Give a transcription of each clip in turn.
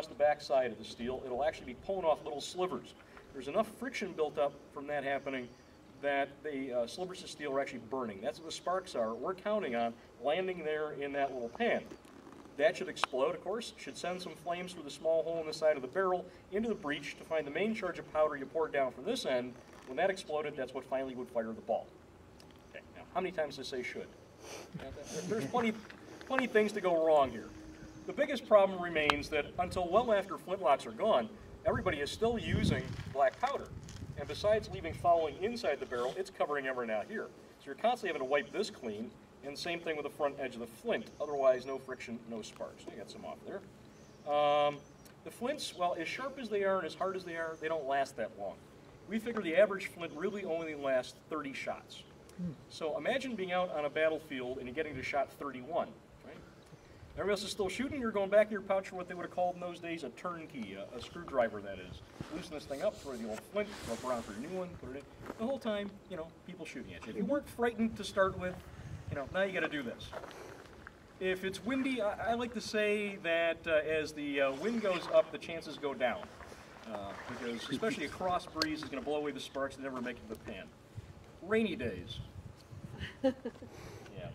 across the back side of the steel, it'll actually be pulling off little slivers. There's enough friction built up from that happening that the slivers of steel are actually burning. That's what the sparks are. We're counting on landing there in that little pan. That should explode, of course, should send some flames through the small hole in the side of the barrel into the breech to find the main charge of powder you poured down from this end. When that exploded, that's what finally would fire the ball. Okay, now, how many times does I say should? There's plenty of things to go wrong here. The biggest problem remains that until well after flintlocks are gone, everybody is still using black powder. And besides leaving fouling inside the barrel, it's covering everything out here. So you're constantly having to wipe this clean, and same thing with the front edge of the flint. Otherwise, no friction, no sparks. I got some off there. The flints, well, as sharp as they are and as hard as they are, they don't last that long. We figure the average flint really only lasts 30 shots. So imagine being out on a battlefield and you're getting to shot 31. Right? Everybody else is still shooting, you're going back in your pouch for what they would have called in those days a turnkey, a screwdriver that is. Loosen this thing up, throw the old flint, look around for a new one, put it in. The whole time, you know, people shooting at you. If you weren't frightened to start with, you know, now you got to do this. If it's windy, I like to say that as the wind goes up, the chances go down. Because especially a cross breeze is going to blow away the sparks and never make it to the pan. Rainy days. Yeah,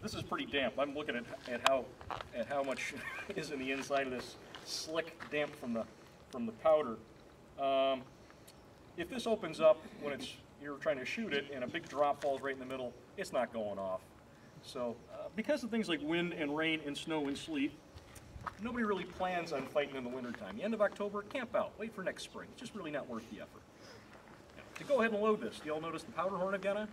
this is pretty damp. I'm looking at how much is in the inside of this slick damp from the powder. If this opens up when you're trying to shoot it and a big drop falls right in the middle, it's not going off. So because of things like wind and rain and snow and sleet, nobody really plans on fighting in the wintertime. The end of October, camp out, wait for next spring. It's just really not worth the effort. Now, to go ahead and load this, do you all notice the powder horn I've got on?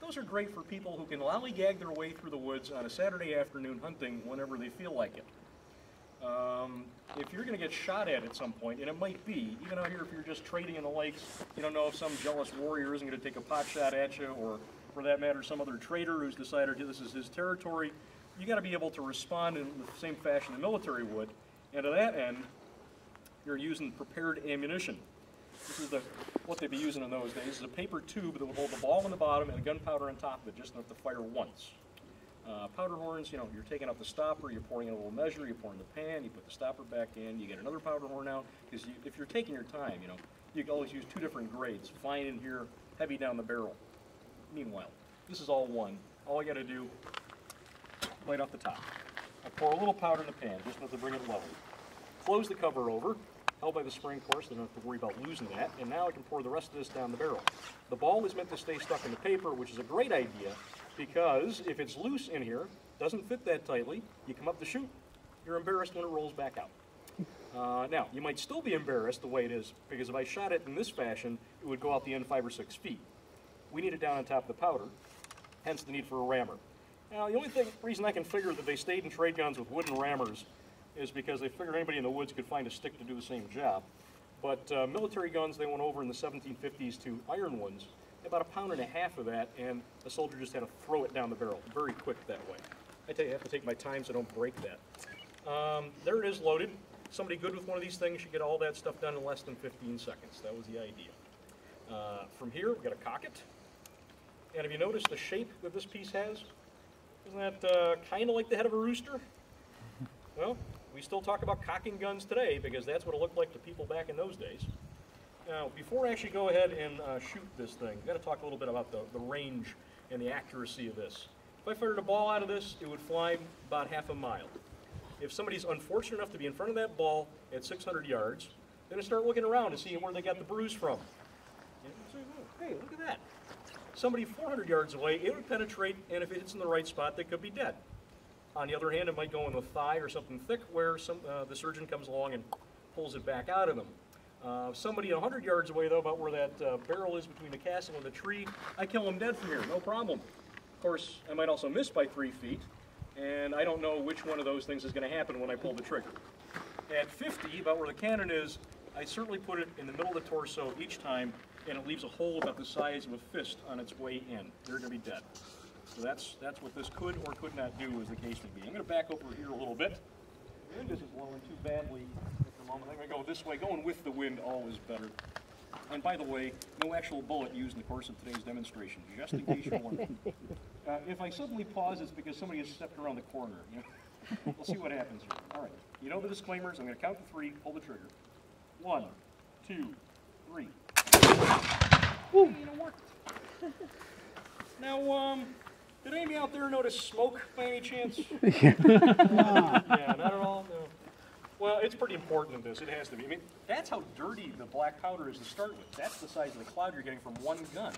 Those are great for people who can lollygag their way through the woods on a Saturday afternoon hunting whenever they feel like it. If you're going to get shot at some point, and it might be, even out here if you're just trading in the lakes, you don't know if some jealous warrior isn't going to take a pot shot at you, or for that matter, some other trader who's decided this is his territory. You got to be able to respond in the same fashion the military would, and to that end, you're using prepared ammunition. This is what they'd be using in those days. This is a paper tube that would hold the ball on the bottom and the gunpowder on top of it, just enough to fire once. Powder horns, you know, you're taking out the stopper, you're pouring in a little measure, you pour in the pan, you put the stopper back in, you get another powder horn out, because if you're taking your time, you know, you can always use two different grades, fine in here, heavy down the barrel. Meanwhile, this is all one. All I got to do, light off the top. I pour a little powder in the pan, just enough to bring it level. Close the cover over, held by the spring, of course, so I don't have to worry about losing that, and now I can pour the rest of this down the barrel. The ball is meant to stay stuck in the paper, which is a great idea, because if it's loose in here, doesn't fit that tightly, you come up to shoot, you're embarrassed when it rolls back out. Now, you might still be embarrassed the way it is, because if I shot it in this fashion, it would go out the end 5 or 6 feet. We need it down on top of the powder, hence the need for a rammer. Now, the only reason I can figure that they stayed in trade guns with wooden rammers is because they figured anybody in the woods could find a stick to do the same job. But military guns, they went over in the 1750s to iron ones. About 1.5 pounds of that, and a soldier just had to throw it down the barrel. Very quick that way. I have to take my time so I don't break that. There it is loaded. Somebody good with one of these things should get all that stuff done in less than 15 seconds. That was the idea. From here, we've got to cock it. And have you noticed the shape that this piece has? Isn't that kind of like the head of a rooster? Well, we still talk about cocking guns today because that's what it looked like to people back in those days. Now, before I actually go ahead and shoot this thing, I've got to talk a little bit about the range and the accuracy of this. If I fired a ball out of this, it would fly about 1/2 mile. If somebody's unfortunate enough to be in front of that ball at 600 yards, they're going to start looking around and seeing where they got the bruise from. Hey, look at that. Somebody 400 yards away, it would penetrate, and if it hits in the right spot, they could be dead. On the other hand, it might go in the thigh or something thick where the surgeon comes along and pulls it back out of them. Somebody 100 yards away, though, about where that barrel is between the castle and the tree, I kill them dead from here, no problem. Of course, I might also miss by 3 feet, and I don't know which one of those things is going to happen when I pull the trigger. At 50, about where the cannon is, I certainly put it in the middle of the torso each time, and it leaves a hole about the size of a fist on its way in. They're going to be dead. So that's what this could or could not do, as the case may be. I'm going to back over here a little bit. The wind isn't blowing too badly at the moment. I'm going to go this way. Going with the wind always better. And by the way, no actual bullet used in the course of today's demonstration, just in case you're wondering. If I suddenly pause, it's because somebody has stepped around the corner. You know? We'll see what happens here. All right. You know the disclaimers. I'm going to count to 3. Pull the trigger. 1, 2, 3. Woo! It worked. Now, did anybody out there notice smoke by any chance? Yeah, not at all. No. Well, it's pretty important in this. It has to be. I mean, that's how dirty the black powder is to start with. That's the size of the cloud you're getting from one gun.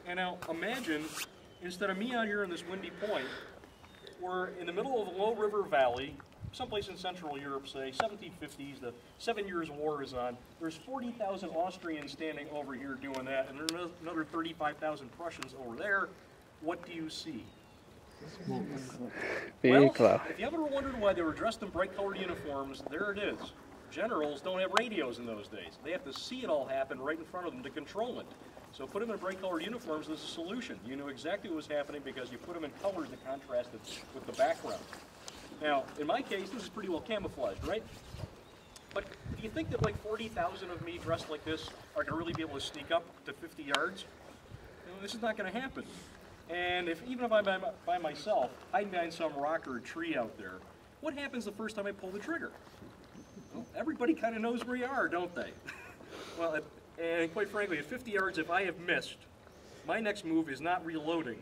And now, imagine, instead of me out here in this windy point, we're in the middle of a low river valley, someplace in Central Europe, say, 1750s, the 7 Years' War is on. There's 40,000 Austrians standing over here doing that, and there's another 35,000 Prussians over there. What do you see? Well, if you ever wondered why they were dressed in bright-colored uniforms, there it is. Generals don't have radios in those days. They have to see it all happen right in front of them to control it. So put them in bright-colored uniforms, there's a solution. You know exactly what was happening because you put them in colors that contrasted with the background. Now, in my case, this is pretty well camouflaged, right? But do you think that like 40,000 of me dressed like this are going to really be able to sneak up to 50 yards? You know, this is not going to happen. And even if I'm by myself, hiding behind some rock or a tree out there, what happens the first time I pull the trigger? Well, everybody kind of knows where you are, don't they? Well, and quite frankly, at 50 yards, if I have missed, my next move is not reloading.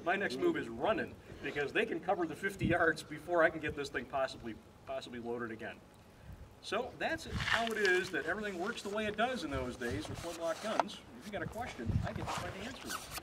My next move is running, because they can cover the 50 yards before I can get this thing possibly loaded again. So that's how it is that everything works the way it does in those days with flintlock guns. If you got a question, I get to try to answer it.